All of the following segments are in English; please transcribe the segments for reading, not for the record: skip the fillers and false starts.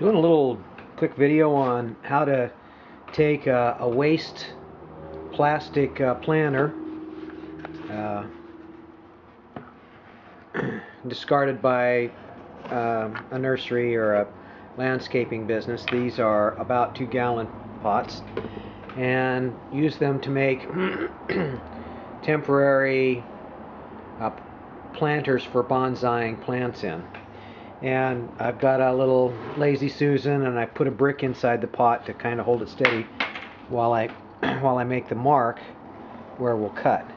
Doing a little quick video on how to take a waste plastic planter discarded by a nursery or a landscaping business. These are about 2-gallon pots, and use them to make temporary planters for bonsaiing plants in. And I've got a little Lazy Susan, and I put a brick inside the pot to kind of hold it steady while I make the mark where we'll cut.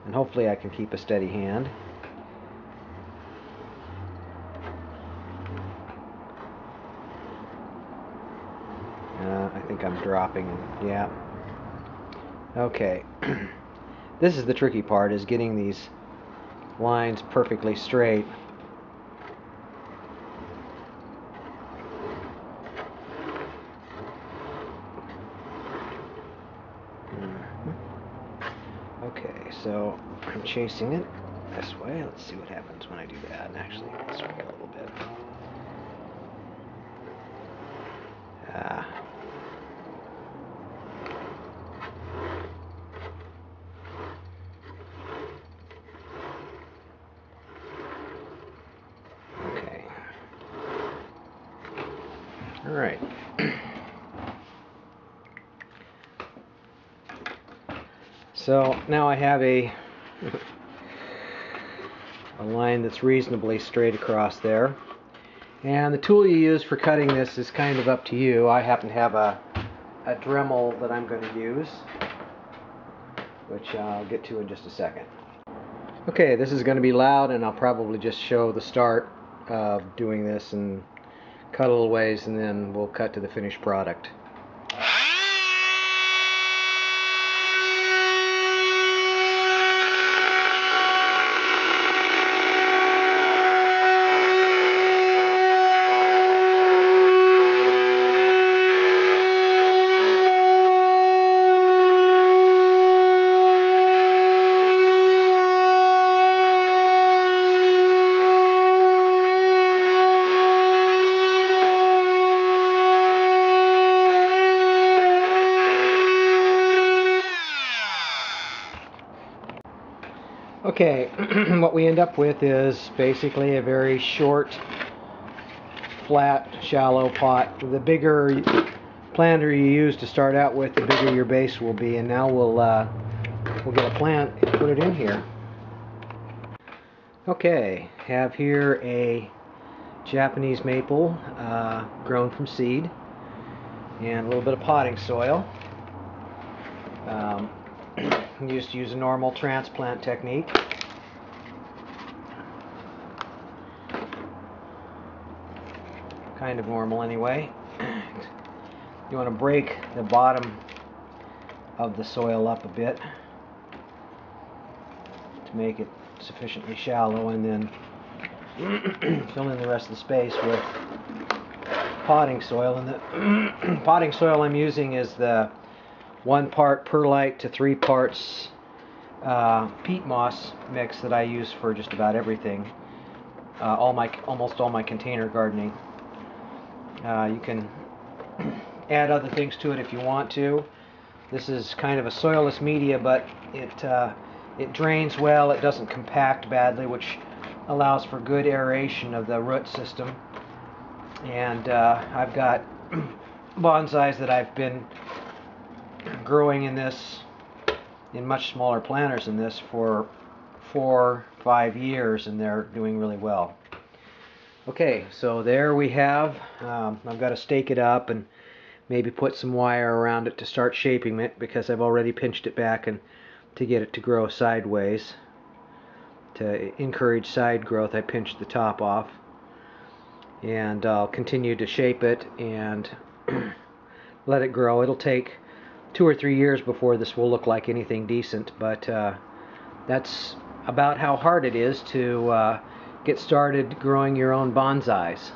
And hopefully I can keep a steady hand. I think I'm dropping, yeah. Okay. This is the tricky part, is getting these lines perfectly straight. Okay, so I'm chasing it this way. Let's see what happens when I do that. And actually, this way a little bit. Okay. All right. So now I have a line that's reasonably straight across there. And the tool you use for cutting this is kind of up to you. I happen to have a Dremel that I'm going to use, which I'll get to in just a second. Okay, this is going to be loud, and I'll probably just show the start of doing this and cut a little ways, and then we'll cut to the finished product. Okay, what we end up with is basically a very short, flat, shallow pot. The bigger planter you use to start out with, the bigger your base will be. And now we'll get a plant and put it in here. Okay, have here a Japanese maple grown from seed, and a little bit of potting soil. Just use a normal transplant technique. Kind of normal anyway. You want to break the bottom of the soil up a bit to make it sufficiently shallow, and then fill in the rest of the space with potting soil. And the potting soil I'm using is the 1 part perlite to 3 parts peat moss mix that I use for just about everything. Almost all my container gardening. You can add other things to it if you want to. This is kind of a soilless media, but it drains well. It doesn't compact badly, which allows for good aeration of the root system. And I've got bonsais that I've been growing in much smaller planters than this for 4-5 years, and they're doing really well. Okay, so there we have. I've got to stake it up and maybe put some wire around it to start shaping it, because I've already pinched it back and to get it to grow sideways. To encourage side growth, I pinched the top off, and I'll continue to shape it and let it grow. It'll take 2 or 3 years before this will look like anything decent, but that's about how hard it is to get started growing your own bonsais.